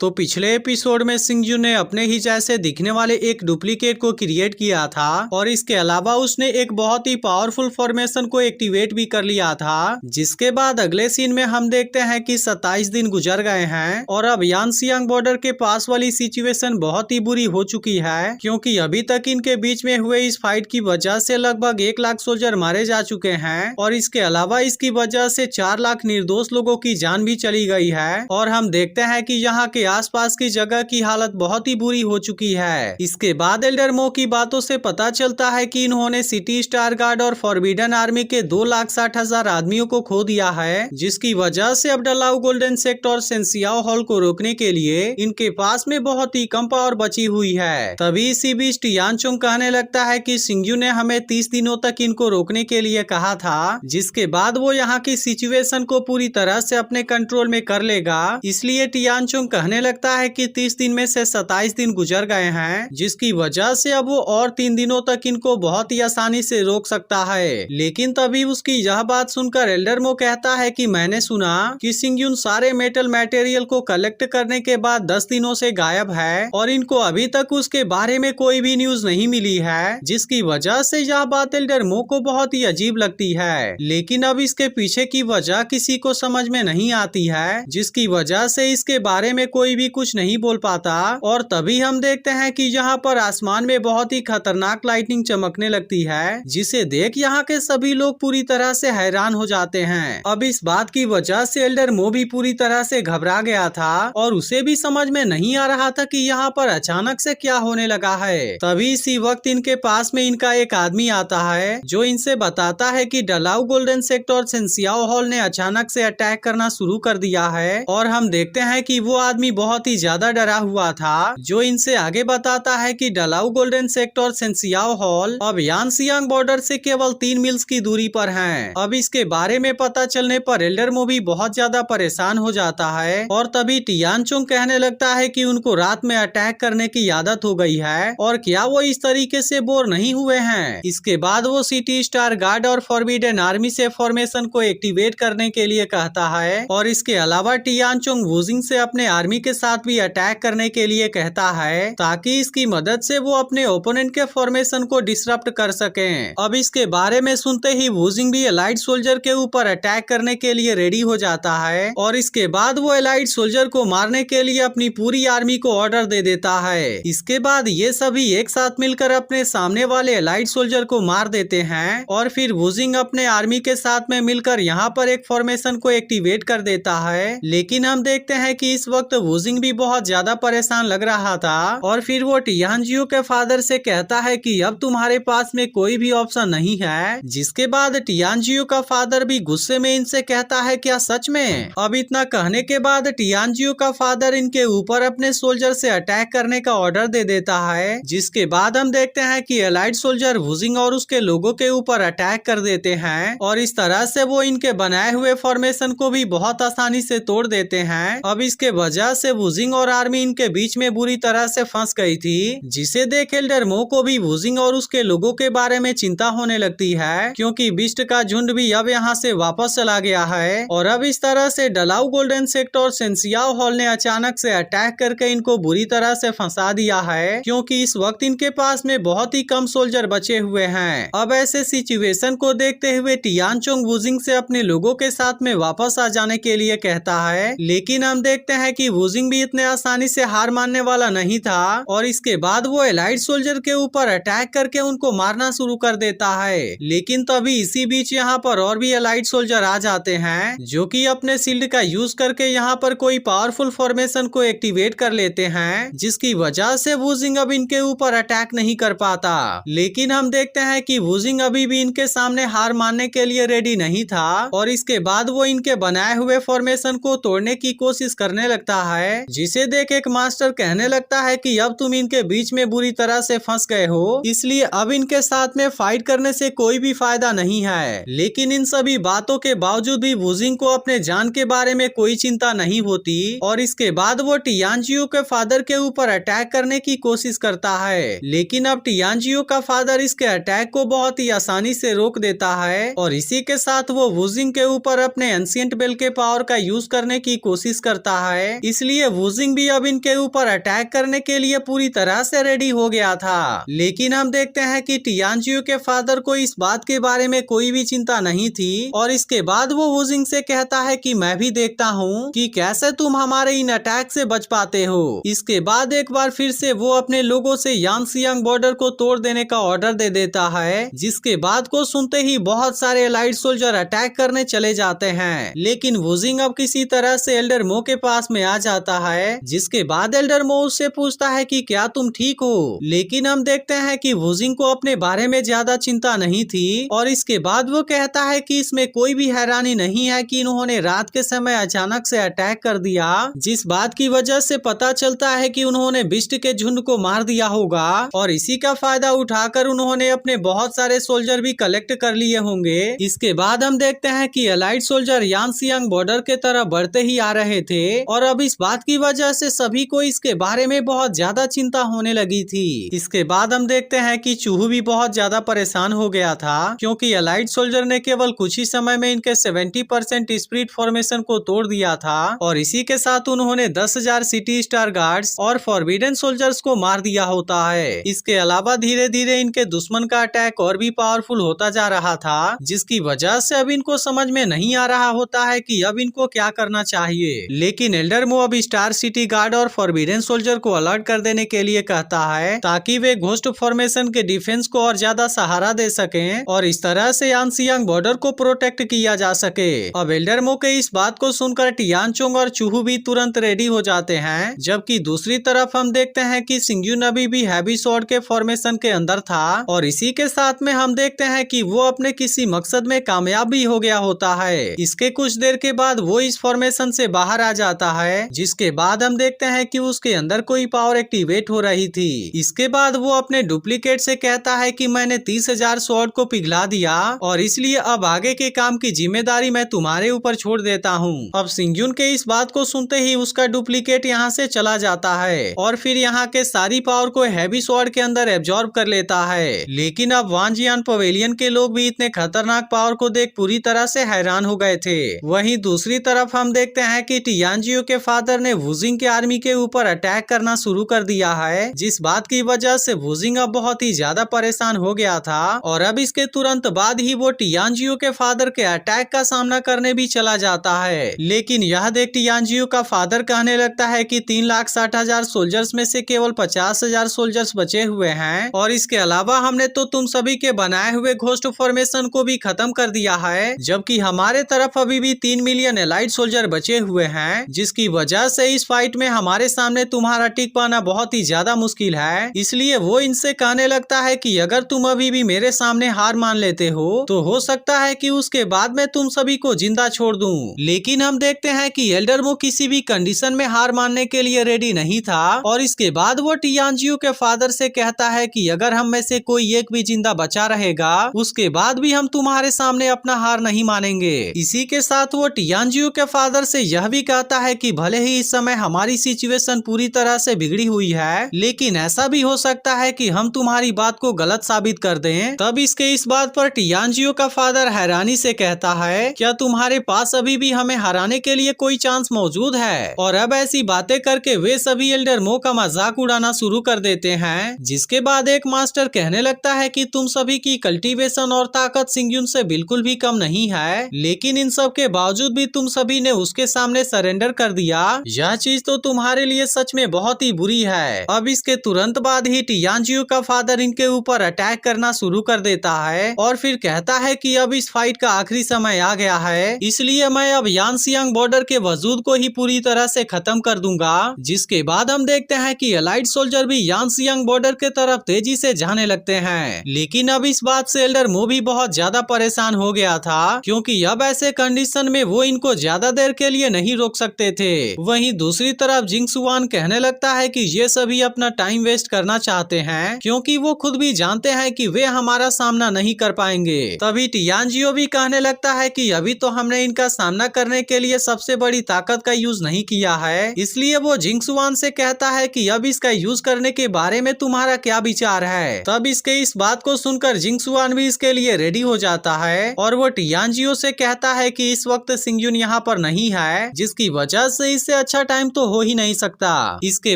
तो पिछले एपिसोड में सिंगजू ने अपने ही जैसे दिखने वाले एक डुप्लीकेट को क्रिएट किया था और इसके अलावा उसने एक बहुत ही पावरफुल फॉर्मेशन को एक्टिवेट भी कर लिया था, जिसके बाद अगले सीन में हम देखते हैं कि 27 दिन गुजर गए हैं और अब यांसियांग बॉर्डर के पास वाली सिचुएशन बहुत ही बुरी हो चुकी है, क्योंकि अभी तक इनके बीच में हुए इस फाइट की वजह से लगभग 1 लाख सोल्जर मारे जा चुके हैं और इसके अलावा इसकी वजह से 4 लाख निर्दोष लोगों की जान भी चली गई है और हम देखते हैं कि यहाँ के आसपास की जगह की हालत बहुत ही बुरी हो चुकी है। इसके बाद एल्डर मो की बातों से पता चलता है कि इन्होंने सिटी स्टार गार्ड और फॉरबिडन आर्मी के 2,60,000 आदमियों को खो दिया है, जिसकी वजह से अब डलाओ गोल्डन सेक्टर और सेंसियाओ हॉल को रोकने के लिए इनके पास में बहुत ही कम पावर बची हुई है। तभी इसी बीच टियानचोंग कहने लगता है कि सिंगजू ने हमें 30 दिनों तक इनको रोकने के लिए कहा था, जिसके बाद वो यहाँ की सिचुएशन को पूरी तरह से अपने कंट्रोल में कर लेगा। इसलिए टियानचोंग कहने लगता है कि 30 दिन में से 27 दिन गुजर गए हैं, जिसकी वजह से अब वो और 3 दिनों तक इनको बहुत ही आसानी से रोक सकता है। लेकिन तभी उसकी यह बात सुनकर एल्डर मो कहता है कि मैंने सुना कि सिंगजुन सारे मेटल मटेरियल को कलेक्ट करने के बाद 10 दिनों से गायब है और इनको अभी तक उसके बारे में कोई भी न्यूज नहीं मिली है, जिसकी वजह से यह बात एल्डर मो को बहुत ही अजीब लगती है। लेकिन अब इसके पीछे की वजह किसी को समझ में नहीं आती है, जिसकी वजह से इसके बारे में कोई भी कुछ नहीं बोल पाता। और तभी हम देखते हैं कि यहाँ पर आसमान में बहुत ही खतरनाक लाइटनिंग चमकने लगती है, जिसे देख यहाँ के सभी लोग पूरी तरह से हैरान हो जाते हैं। अब इस बात की वजह से एल्डर मो भी पूरी तरह से घबरा गया था और उसे भी समझ में नहीं आ रहा था कि यहाँ पर अचानक से क्या होने लगा है। तभी इसी वक्त इनके पास में इनका एक आदमी आता है जो इनसे बताता है कि डलाओ गोल्डन सेक्टर और सेंसियाओ हॉल ने अचानक से अटैक करना शुरू कर दिया है और हम देखते हैं कि वो आदमी बहुत ही ज्यादा डरा हुआ था, जो इनसे आगे बताता है कि डलाओ गोल्डन सेक्टर और सेंसियाओ हॉल अब यांसियांग बॉर्डर से केवल 3 मील्स की दूरी पर हैं। अब इसके बारे में पता चलने पर एल्डर मो भी बहुत ज्यादा परेशान हो जाता है और तभी टियानचोंग कहने लगता है कि उनको रात में अटैक करने की आदत हो गई है और क्या वो इस तरीके से बोर नहीं हुए हैं। इसके बाद वो सिटी स्टार गार्ड और फॉरबिडन आर्मी से फॉर्मेशन को एक्टिवेट करने के लिए कहता है और इसके अलावा टियानचोंग वुजिंग से अपने आर्मी के साथ भी अटैक करने के लिए कहता है, ताकि इसकी मदद से वो अपने ओपोनेंट के फॉर्मेशन को डिसरप्ट कर सकें। अब इसके बारे में सुनते ही वुजिंग भी एलाइट सोल्जर के ऊपर अटैक करने के लिए रेडी हो जाता है और इसके बाद वो एलाइट सोल्जर को मारने के लिए अपनी पूरी आर्मी को ऑर्डर दे देता है। इसके बाद ये सभी एक साथ मिलकर अपने सामने वाले एलाइट सोल्जर को मार देते हैं और फिर वुजिंग अपने आर्मी के साथ में मिलकर यहाँ पर एक फॉर्मेशन को एक्टिवेट कर देता है। लेकिन हम देखते हैं कि इस वक्त वुजिंग भी बहुत ज्यादा परेशान लग रहा था और फिर वो टियानजियो के फादर से कहता है कि अब तुम्हारे पास में कोई भी ऑप्शन नहीं है, जिसके बाद टियानजियो का फादर भी गुस्से में इनसे कहता है, क्या सच में? अब इतना कहने के बाद टियानजियो का फादर इनके ऊपर अपने सोल्जर से अटैक करने का ऑर्डर दे देता है, जिसके बाद हम देखते हैं कि एलाइट सोल्जर वुजिंग और उसके लोगों के ऊपर अटैक कर देते हैं और इस तरह से वो इनके बनाए हुए फॉर्मेशन को भी बहुत आसानी से तोड़ देते हैं। अब इसके वजह से वुजिंग और आर्मी इनके बीच में बुरी तरह से फंस गई थी, जिसे देख एल्डर मो को भी वुजिंग और उसके लोगों के बारे में चिंता होने लगती है, क्योंकि बिस्ट का झुंड भी अब यहाँ से वापस चला गया है। और अब इस तरह से डलाओ गोल्डन सेक्टर और सेंसियाओ हॉल ने अचानक से अटैक करके इनको बुरी तरह से फंसा दिया है, क्योंकि इस वक्त इनके पास में बहुत ही कम सोल्जर बचे हुए हैं। अब ऐसे सिचुएशन को देखते हुए टियानचोंग वुजिंग से अपने लोगों के साथ में वापस आ जाने के लिए कहता है, लेकिन हम देखते हैं कि वुजिंग भी इतने आसानी से हार मानने वाला नहीं था और इसके बाद वो एलाइट सोल्जर के ऊपर अटैक करके उनको मारना शुरू कर देता है। लेकिन तभी इसी बीच यहाँ पर और भी एलाइट सोल्जर आ जाते हैं, जो कि अपने शील्ड का यूज करके यहाँ पर कोई पावरफुल फॉर्मेशन को एक्टिवेट कर लेते हैं, जिसकी वजह से वुजिंग अब इनके ऊपर अटैक नहीं कर पाता। लेकिन हम देखते हैं कि वुजिंग अभी भी इनके सामने हार मानने के लिए रेडी नहीं था और इसके बाद वो इनके बनाए हुए फॉर्मेशन को तोड़ने की कोशिश करने लगता है, जिसे देख एक मास्टर कहने लगता है कि अब तुम इनके बीच में बुरी तरह से फंस गए हो, इसलिए अब इनके साथ में फाइट करने से कोई भी फायदा नहीं है। लेकिन इन सभी बातों के बावजूद भी वुजिंग को अपने जान के बारे में कोई चिंता नहीं होती और इसके बाद वो टियानजियो के फादर के ऊपर अटैक करने की कोशिश करता है। लेकिन अब टियानजियो का फादर इसके अटैक को बहुत ही आसानी से रोक देता है और इसी के साथ वो वुजिंग के ऊपर अपने एंशिएंट बेल के पावर का यूज करने की कोशिश करता है। इसलिए इसलिए वुजिंग भी अब इनके ऊपर अटैक करने के लिए पूरी तरह से रेडी हो गया था। लेकिन हम देखते हैं कि टियानजियो के फादर को इस बात के बारे में कोई भी चिंता नहीं थी और इसके बाद वो वुजिंग से कहता है कि मैं भी देखता हूँ कि कैसे तुम हमारे इन अटैक से बच पाते हो। इसके बाद एक बार फिर से वो अपने लोगों से यांगसियांग बॉर्डर को तोड़ देने का ऑर्डर दे देता है, जिसके बाद को सुनते ही बहुत सारे एलाइड सोल्जर अटैक करने चले जाते हैं। लेकिन वुजिंग अब किसी तरह से एल्डर मो के पास में आ जाता है, जिसके बाद एल्डर मो उससे पूछता है कि क्या तुम ठीक हो। लेकिन हम देखते हैं कि वुजिंग को अपने बारे में ज्यादा चिंता नहीं थी और इसके बाद वो कहता है कि इसमें कोई भी हैरानी नहीं है कि इन्होंने रात के समय अचानक से अटैक कर दिया, जिस बात की वजह से पता चलता है कि उन्होंने बिस्ट के झुंड को मार दिया होगा और इसी का फायदा उठाकर उन्होंने अपने बहुत सारे सोल्जर भी कलेक्ट कर लिए होंगे। इसके बाद हम देखते हैं कि एलाइड सोल्जर यांगसियांग बॉर्डर के तरफ बढ़ते ही आ रहे थे और अब इस बात की वजह से सभी को इसके बारे में बहुत ज्यादा चिंता होने लगी थी। इसके बाद हम देखते हैं कि चूहू भी बहुत ज्यादा परेशान हो गया था, क्योंकि एलाइड सोल्जर ने केवल कुछ ही समय में इनके 70% स्प्रिट फॉर्मेशन को तोड़ दिया था और इसी के साथ उन्होंने 10,000 सिटी स्टार गार्ड्स और फॉरबिडन सोल्जर्स को मार दिया होता है। इसके अलावा धीरे धीरे इनके दुश्मन का अटैक और भी पावरफुल होता जा रहा था, जिसकी वजह से अब इनको समझ में नहीं आ रहा होता है कि अब इनको क्या करना चाहिए। लेकिन एल्डर मो अब स्टार सिटी गार्ड और फॉरबिडन सोल्जर को अलर्ट कर देने के लिए कहता है, ताकि वे घोस्ट फॉर्मेशन के डिफेंस को और ज्यादा सहारा दे सकें और इस तरह से यांगसियांग बॉर्डर को प्रोटेक्ट किया जा सके। अब एल्डर मो के इस बात को सुनकर टियानचोंग और चूहू भी तुरंत रेडी हो जाते हैं, जबकि दूसरी तरफ हम देखते हैं कि सिंगयुन अभी भी हैवी स्वॉर्ड के फॉर्मेशन के अंदर था और इसी के साथ में हम देखते हैं कि वो अपने किसी मकसद में कामयाब भी हो गया होता है। इसके कुछ देर के बाद वो इस फॉर्मेशन से बाहर आ जाता है, जिसके बाद हम देखते हैं कि उसके अंदर कोई पावर एक्टिवेट हो रही थी। इसके बाद वो अपने डुप्लीकेट से कहता है कि मैंने 30,000 स्वॉर्ड को पिघला दिया और इसलिए अब आगे के काम की जिम्मेदारी मैं तुम्हारे ऊपर छोड़ देता हूँ। अब सिंगयुन के इस बात को सुनते ही उसका डुप्लीकेट यहाँ से चला जाता है और फिर यहाँ के सारी पावर को हैवी स्वॉर्ड के अंदर एब्जॉर्ब कर लेता है। लेकिन अब वानजियान पवेलियन के लोग भी इतने खतरनाक पावर को देख पूरी तरह से हैरान हो गए थे। वहीं दूसरी तरफ हम देखते हैं कि टियानजियो के फादर ने वुजिंग के आर्मी के ऊपर अटैक करना शुरू कर दिया है, जिस बात की वजह से वुजिंग अब बहुत ही ज्यादा परेशान हो गया था और अब इसके तुरंत बाद ही वो टियानजियो के फादर के अटैक का सामना करने भी चला जाता है। लेकिन यह देख टियानजियो का फादर कहने लगता है कि 3,60,000 सोल्जर्स में से केवल 50,000 सोल्जर्स बचे हुए हैं और इसके अलावा हमने तो तुम सभी के बनाए हुए घोस्ट फॉर्मेशन को भी खत्म कर दिया है, जबकि हमारे तरफ अभी भी 3 मिलियन एलाइड सोल्जर बचे हुए हैं, जिसकी वजह से इस फाइट में हमारे सामने तुम्हारा टिक पाना बहुत ही ज्यादा मुश्किल है। इसलिए वो इनसे कहने लगता है कि अगर तुम अभी भी मेरे सामने हार मान लेते हो तो सकता है कि उसके बाद मैं तुम सभी को जिंदा छोड़ दूं। लेकिन हम देखते हैं कि एल्डर मो किसी भी कंडीशन में हार मानने के लिए रेडी नहीं था और इसके बाद वो टियानजियो के फादर से कहता है कि अगर हम में से कोई एक भी जिंदा बचा रहेगा उसके बाद भी हम तुम्हारे सामने अपना हार नहीं मानेंगे। इसी के साथ वो टियानजियो के फादर से यह भी कहता है कि भले ही इस समय हमारी सिचुएशन पूरी तरह से बिगड़ी हुई है, लेकिन ऐसा भी हो सकता है कि हम तुम्हारी बात को गलत साबित कर दें। तब इसके इस बात पर टियानजियो का फादर हैरानी से कहता है, क्या तुम्हारे पास अभी भी हमें हराने के लिए कोई चांस मौजूद है? और अब ऐसी बातें करके वे सभी एल्डर मो का मजाक उड़ाना शुरू कर देते हैं, जिसके बाद एक मास्टर कहने लगता है कि तुम सभी की कल्टीवेशन और ताकत सिंगयुन से बिल्कुल भी कम नहीं है, लेकिन इन सब के बावजूद भी तुम सभी ने उसके सामने सरेंडर कर दिया। यह चीज तो तुम्हारे लिए सच में बहुत ही बुरी है। अब इसके तुरंत बाद ही टियानजियो का फादर इनके ऊपर अटैक करना शुरू कर देता है और फिर कहता है कि अब इस फाइट का आखिरी समय आ गया है, इसलिए मैं अब यांगसियांग बॉर्डर के वजूद को ही पूरी तरह से खत्म कर दूंगा। जिसके बाद हम देखते हैं कि एलाइड सोल्जर भी यांगसियांग बॉर्डर के तरफ तेजी से जाने लगते हैं। लेकिन अब इस बात से एल्डर मो भी बहुत ज्यादा परेशान हो गया था, क्योंकि अब ऐसे कंडीशन में वो इनको ज्यादा देर के लिए नहीं रोक सकते थे। वहीं दूसरी तरफ जिंगसुआन कहने लगता है कि ये सभी अपना टाइम वेस्ट करना चाहते हैं, क्योंकि वो खुद भी जानते हैं कि वे हमारा सामना नहीं कर पाएंगे। तभी टियानजियो भी कहने लगता है कि अभी तो हमने इनका सामना करने के लिए सबसे बड़ी ताकत का यूज नहीं किया है, इसलिए वो जिंगसुआन से कहता है कि अब इसका यूज करने के बारे में तुम्हारा क्या विचार है। तब इसके इस बात को सुनकर जिंगसुआन भी इसके लिए रेडी हो जाता है और वो टियानजियो से कहता है कि इस वक्त सिंगयुन यहाँ पर नहीं है, जिसकी वजह से इसे अच्छा टाइम तो हो ही नहीं सकता। इसके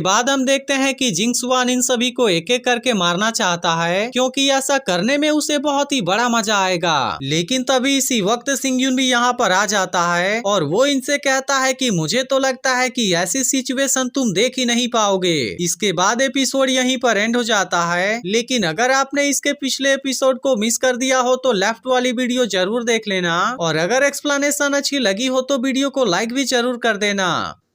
बाद हम देखते हैं कि जिंक्सवान इन सभी को एक एक करके मारना चाहता है, क्योंकि ऐसा करने में उसे बहुत ही बड़ा मजा आएगा। लेकिन तभी इसी वक्त सिंगयुन भी यहाँ पर आ जाता है और वो इनसे कहता है कि मुझे तो लगता है कि ऐसी सिचुएशन तुम देख ही नहीं पाओगे। इसके बाद एपिसोड यहीं पर एंड हो जाता है। लेकिन अगर आपने इसके पिछले एपिसोड को मिस कर दिया हो तो लेफ्ट वाली वीडियो जरूर देख लेना, और अगर एक्सप्लेनेशन अच्छी लगी हो तो वीडियो को लाइक भी जरूर कर देना।